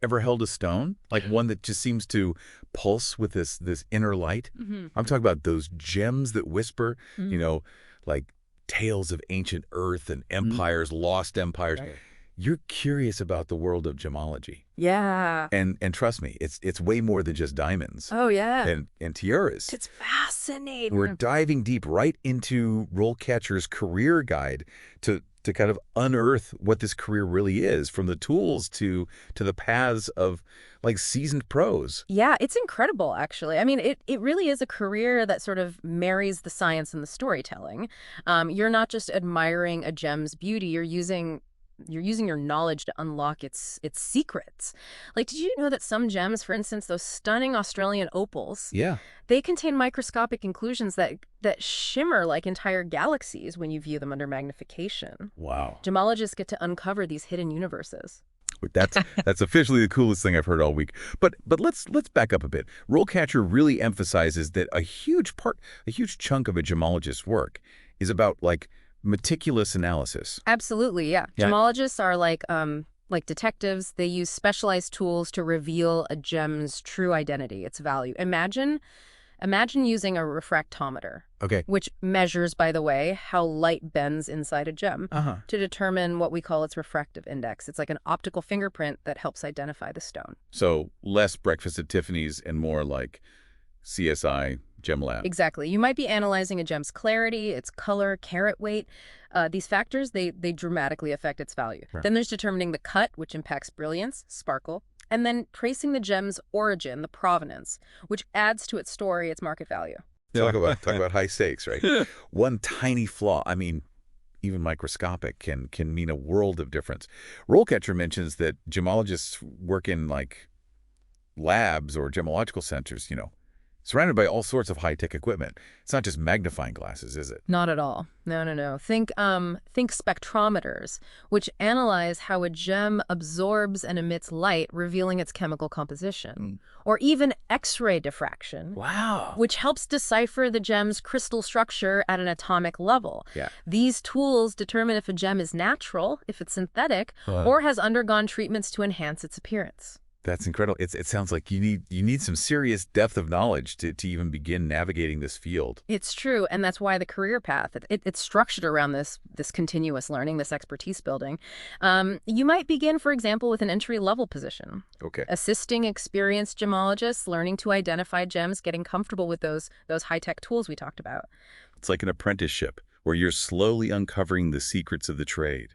ever held a stone? Like one that just seems to pulse with this inner light? I'm talking about those gems that whisper, you know, like tales of ancient earth and empires, lost empires. Right. You're curious about the world of gemology. Yeah. And trust me, it's way more than just diamonds Oh, yeah. and tiaras. It's fascinating. We're diving deep right into RoleCatcher's career guide to kind of unearth what this career really is, from the tools to the paths of like seasoned pros. Yeah, it's incredible, actually. I mean, it really is a career that sort of marries the science and the storytelling. You're not just admiring a gem's beauty, you're using your knowledge to unlock its secrets. Like, did you know that some gems, for instance, those stunning Australian opals, Yeah. they contain microscopic inclusions that shimmer like entire galaxies when you view them under magnification? Wow. Gemmologists get to uncover these hidden universes. That's officially the coolest thing I've heard all week. But let's back up a bit. RoleCatcher really emphasizes that a huge chunk of a gemmologist's work is about like meticulous analysis. Absolutely, yeah. Yeah. Gemmologists are like detectives. They use specialized tools to reveal a gem's true identity, its value. Imagine using a refractometer, Okay. which measures, by the way, how light bends inside a gem, Uh-huh. to determine what we call its refractive index. It's like an optical fingerprint that helps identify the stone. So less breakfast at Tiffany's and more like CSI Gem Lab. Exactly. You might be analyzing a gem's clarity, its color, carat weight. These factors, they dramatically affect its value. Right. Then there's determining the cut, which impacts brilliance, sparkle, and then tracing the gem's origin, the provenance, which adds to its story, its market value. Talk about high stakes, right? One tiny flaw, I mean, even microscopic, can mean a world of difference. RoleCatcher mentions that gemmologists work in like labs or gemmological centers, surrounded by all sorts of high-tech equipment. It's not just magnifying glasses, is it? Not at all. No. Think spectrometers, which analyze how a gem absorbs and emits light, revealing its chemical composition. Or even X-ray diffraction, Wow. which helps decipher the gem's crystal structure at an atomic level. Yeah. These tools determine if a gem is natural, if it's synthetic, or has undergone treatments to enhance its appearance. That's incredible. It sounds like you need some serious depth of knowledge to even begin navigating this field. It's true, and that's why the career path, it's structured around this continuous learning, this expertise building. You might begin, for example, with an entry-level position. Okay. Assisting experienced gemmologists, learning to identify gems, getting comfortable with those high-tech tools we talked about. It's like an apprenticeship where you're slowly uncovering the secrets of the trade.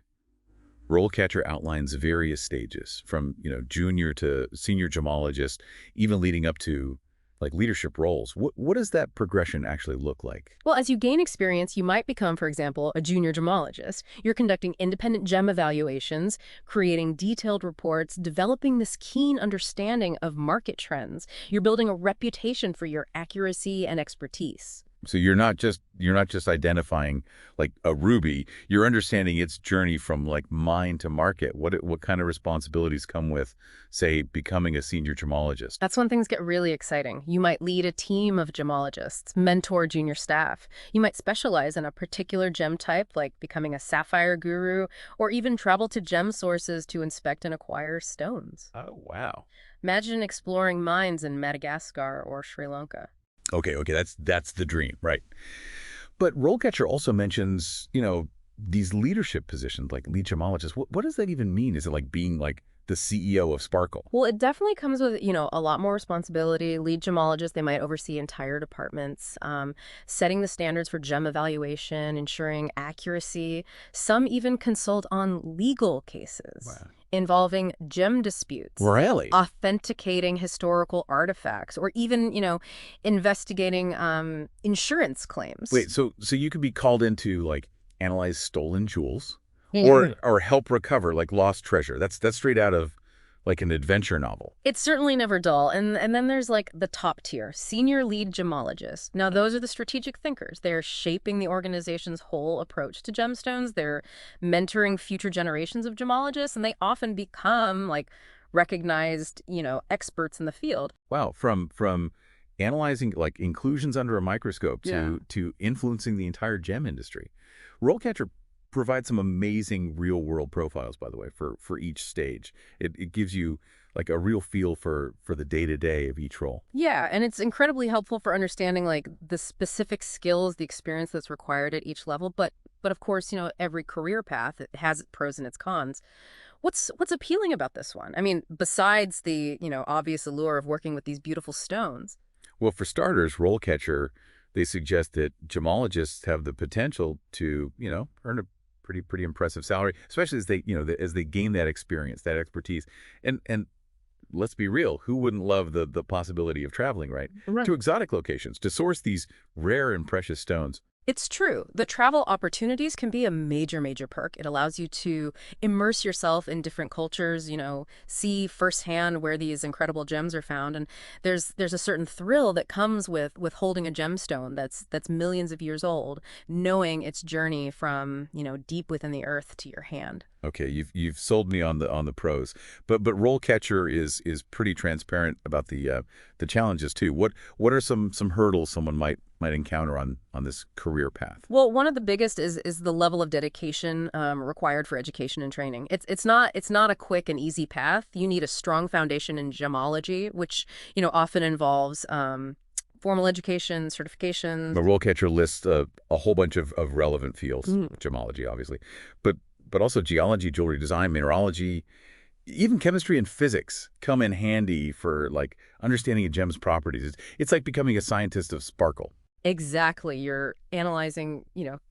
RoleCatcher outlines various stages from, junior to senior gemmologist, even leading up to like leadership roles. What does that progression actually look like? Well, as you gain experience, you might become, for example, a junior gemmologist. You're conducting independent gem evaluations, creating detailed reports, developing this keen understanding of market trends. You're building a reputation for your accuracy and expertise. So you're not just identifying like a ruby, you're understanding its journey from like mine to market. What kind of responsibilities come with, say, becoming a senior gemmologist? That's when things get really exciting. You might lead a team of gemmologists, mentor junior staff. You might specialize in a particular gem type, like becoming a sapphire guru, or even travel to gem sources to inspect and acquire stones. Oh, wow. Imagine exploring mines in Madagascar or Sri Lanka. Okay, that's the dream, right? But RoleCatcher also mentions, these leadership positions like lead gemmologist. What does that even mean? Is it like being like the CEO of Sparkle? Well, it definitely comes with, a lot more responsibility. Lead gemmologists, they might oversee entire departments, setting the standards for gem evaluation, ensuring accuracy. Some even consult on legal cases. Wow. Involving gem disputes. Really? Authenticating historical artifacts, or even, investigating insurance claims. Wait, so you could be called in to like analyze stolen jewels or help recover like lost treasure. That's straight out of like an adventure novel. It's certainly never dull. And then there's like the top tier, senior lead gemmologists. Now, those are the strategic thinkers. They're shaping the organization's whole approach to gemstones. They're mentoring future generations of gemmologists, and they often become like recognized, experts in the field. Wow, from analyzing like inclusions under a microscope to influencing the entire gem industry. RoleCatcher provides some amazing real-world profiles, by the way, for each stage. It gives you like a real feel for the day-to-day of each role. Yeah, and it's incredibly helpful for understanding like the specific skills, the experience that's required at each level. But of course, every career path it has its pros and its cons. What's appealing about this one? I mean, besides the, obvious allure of working with these beautiful stones. Well, for starters, RoleCatcher, they suggest that gemologists have the potential to, earn a pretty impressive salary, especially as they, as they gain that experience, that expertise. And let's be real, who wouldn't love the possibility of traveling, right? Right. To exotic locations to source these rare and precious stones. It's true. The travel opportunities can be a major, major perk. It allows you to immerse yourself in different cultures, see firsthand where these incredible gems are found. And there's a certain thrill that comes with holding a gemstone that's millions of years old, knowing its journey from, deep within the earth to your hand. Okay, you've sold me on the pros, but RoleCatcher is pretty transparent about the challenges too. What are some hurdles someone might encounter on this career path? Well, one of the biggest is the level of dedication required for education and training. It's not a quick and easy path. You need a strong foundation in gemmology, which often involves formal education, certifications. The RoleCatcher lists a whole bunch of relevant fields, gemmology obviously, but also geology, jewelry design, mineralogy, even chemistry and physics come in handy for like understanding a gem's properties. It's like becoming a scientist of sparkle. Exactly. You're analyzing,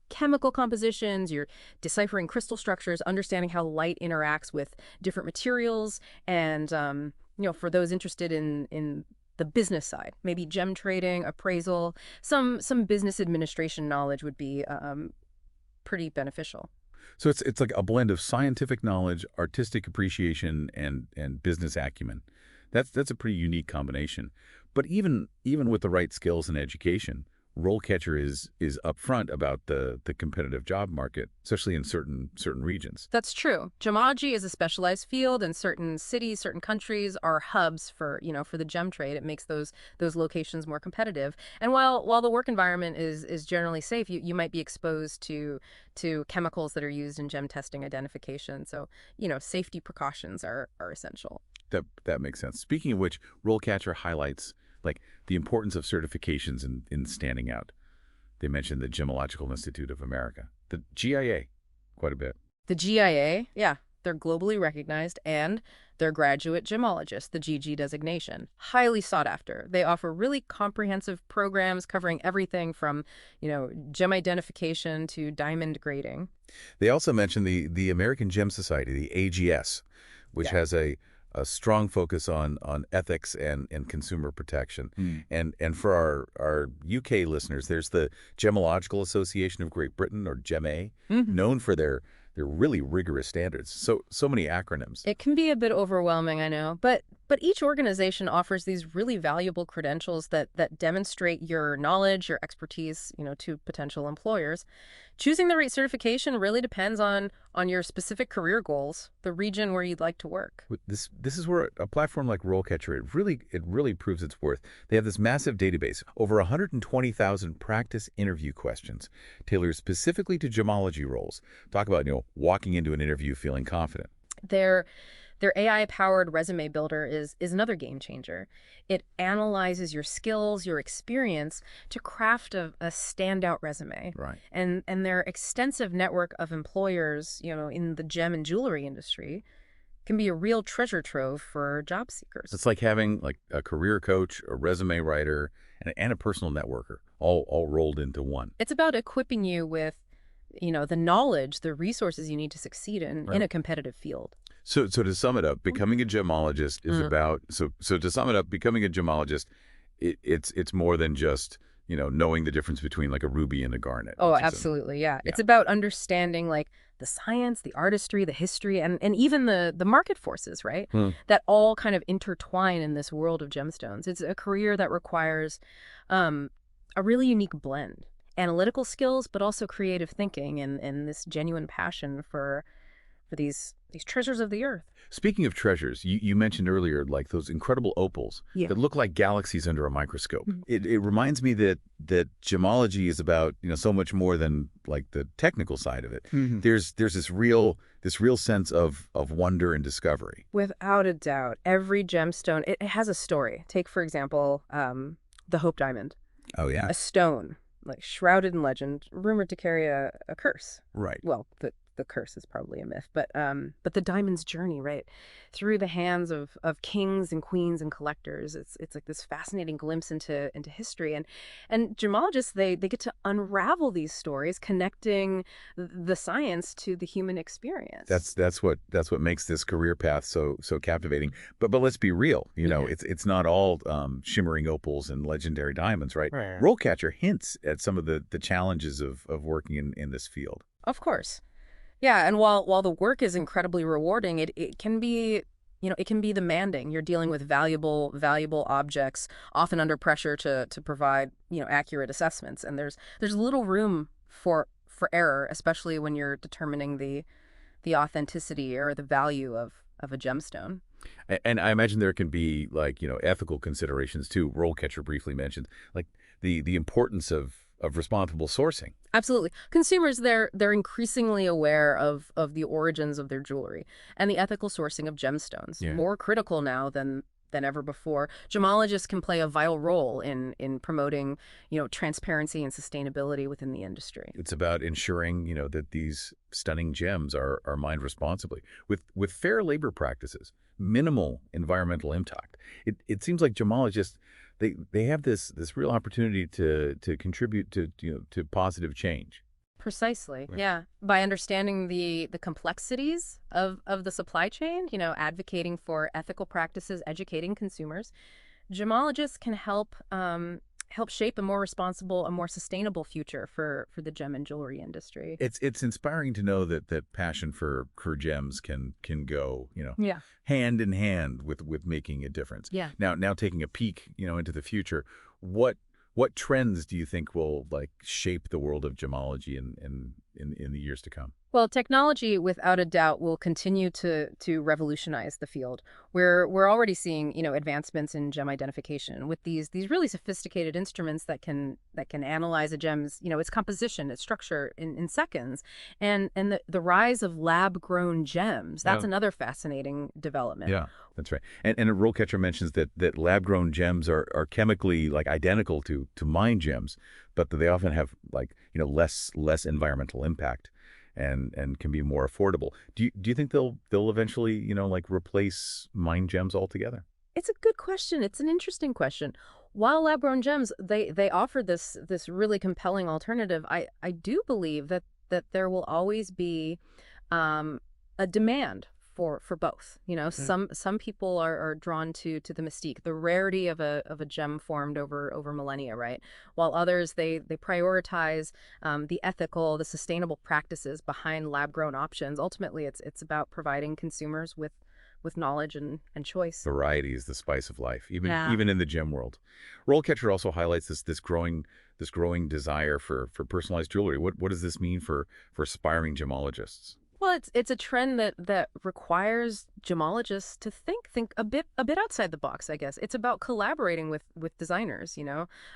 chemical compositions, you're deciphering crystal structures, understanding how light interacts with different materials, and, for those interested in the business side, maybe gem trading, appraisal, some business administration knowledge would be pretty beneficial. So it's like a blend of scientific knowledge, artistic appreciation, and business acumen. That's a pretty unique combination. But even with the right skills and education, RoleCatcher is upfront about the competitive job market, especially in certain regions. That's true. Gemmology is a specialized field, and certain cities, certain countries are hubs for the gem trade. It makes those locations more competitive. And while the work environment is generally safe, you might be exposed to chemicals that are used in gem testing identification. So, safety precautions are essential. That makes sense. Speaking of which, RoleCatcher highlights like the importance of certifications in standing out. They mentioned the Gemmological Institute of America, the GIA, quite a bit. The GIA, yeah, they're globally recognized, and they're graduate gemmologists, the GG designation. Highly sought after. They offer really comprehensive programs covering everything from, gem identification to diamond grading. They also mentioned the American Gem Society, the AGS, which has a strong focus on ethics and consumer protection. And for our UK listeners, there's the Gemmological Association of Great Britain, or GEMA, known for their really rigorous standards. So many acronyms. It can be a bit overwhelming, I know, but each organization offers these really valuable credentials that demonstrate your knowledge, your expertise, to potential employers. Choosing the right certification really depends on your specific career goals, the region where you'd like to work. This is where a platform like RoleCatcher, it really proves its worth. They have this massive database, over 120,000 practice interview questions, tailored specifically to gemmology roles. Talk about, walking into an interview feeling confident. Their AI-powered resume builder is another game changer. It analyzes your skills, your experience to craft a standout resume. Right. And their extensive network of employers, in the gem and jewelry industry can be a real treasure trove for job seekers. It's like having like a career coach, a resume writer, and a personal networker all rolled into one. It's about equipping you with, the knowledge, the resources you need to succeed in a competitive field. So to sum it up, becoming a gemologist is about to sum it up, becoming a gemologist, it's more than just knowing the difference between like a ruby and a garnet. Oh, absolutely, yeah. It's about understanding like the science, the artistry, the history, and even the market forces, right? That all kind of intertwine in this world of gemstones. It's a career that requires a really unique blend. Analytical skills, but also creative thinking and this genuine passion for for these treasures of the earth. Speaking of treasures, you mentioned earlier like those incredible opals Yeah. that look like galaxies under a microscope. Mhm. It reminds me that gemology is about so much more than like the technical side of it. Hmm. There's this real sense of wonder and discovery. Without a doubt, every gemstone, it has a story. Take, for example, the Hope Diamond, Oh yeah, a stone, like shrouded in legend, rumored to carry a curse. right. Well, the curse is probably a myth, but the diamond's journey, right, through the hands of kings and queens and collectors, it's like this fascinating glimpse into history, and gemologists they get to unravel these stories, connecting the science to the human experience. That's what makes this career path so captivating. But let's be real. Yeah. It's not all shimmering opals and legendary diamonds, right? Right. RoleCatcher hints at some of the challenges of working in this field. Of course. Yeah, and while the work is incredibly rewarding, it can be, it can be demanding. You're dealing with valuable objects, often under pressure to provide, accurate assessments. And there's little room for error, especially when you're determining the authenticity or the value of a gemstone. And I imagine there can be like ethical considerations too. RoleCatcher briefly mentioned like the importance of responsible sourcing. Absolutely. Consumers, they're increasingly aware of the origins of their jewelry and the ethical sourcing of gemstones. Yeah. More critical now than ever before. Gemmologists can play a vital role in promoting, transparency and sustainability within the industry. It's about ensuring, that these stunning gems are mined responsibly with fair labor practices, minimal environmental impact. It seems like gemmologists they have this real opportunity to contribute to positive change. Precisely. Right. Yeah. By understanding the complexities of the supply chain, advocating for ethical practices, educating consumers, gemmologists can help shape a more responsible, a more sustainable future for the gem and jewelry industry. It's inspiring to know that passion for gems can go, Yeah. hand in hand with making a difference. Yeah. Now taking a peek, into the future, what trends do you think will like shape the world of gemology in the years to come? Well, technology, without a doubt, will continue to revolutionize the field. We're already seeing, advancements in gem identification with these really sophisticated instruments that can analyze a gem's, its composition, its structure in seconds, and the rise of lab-grown gems. That's Yeah. another fascinating development. Yeah, that's right. And a RoleCatcher mentions that lab-grown gems are chemically like identical to mined gems, but that they often have like less environmental impact and can be more affordable. Do you think they'll eventually like replace mined gems altogether? It's a good question. It's an interesting question. While lab-grown gems, they offer this really compelling alternative, I do believe that there will always be a demand for both. Some people are drawn to the mystique, the rarity of a gem formed over millennia, right? While others they prioritize the ethical, the sustainable practices behind lab-grown options. Ultimately, it's about providing consumers with knowledge and choice. Variety is the spice of life, even Yeah. even in the gem world. RoleCatcher also highlights this growing desire for personalized jewelry. What does this mean for aspiring gemologists? Well, it's a trend that requires gemmologists to think a bit outside the box, I guess. It's about collaborating with designers,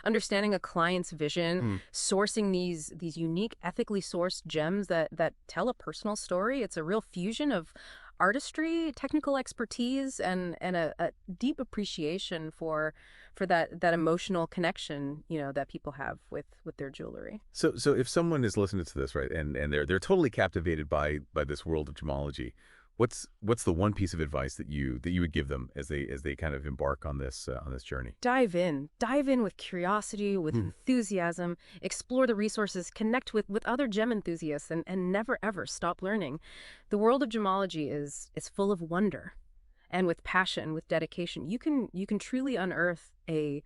understanding a client's vision, sourcing these unique, ethically sourced gems that tell a personal story. It's a real fusion of artistry, technical expertise, and a deep appreciation for that emotional connection, that people have with their jewelry. So if someone is listening to this, right, and they're totally captivated by this world of gemology, what's the one piece of advice that you would give them as they kind of embark on this journey? Dive in with curiosity, with enthusiasm, explore the resources, connect with other gem enthusiasts, and never ever stop learning. The world of gemology is full of wonder, and with passion, with dedication, you can truly unearth a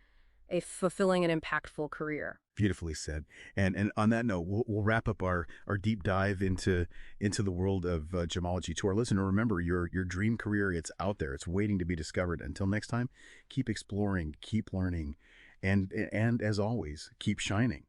fulfilling and impactful career. Beautifully said. And on that note, we'll wrap up our deep dive into the world of gemology. To our listener, remember your dream career. It's out there. It's waiting to be discovered. Until next time, keep exploring, keep learning, and as always, keep shining.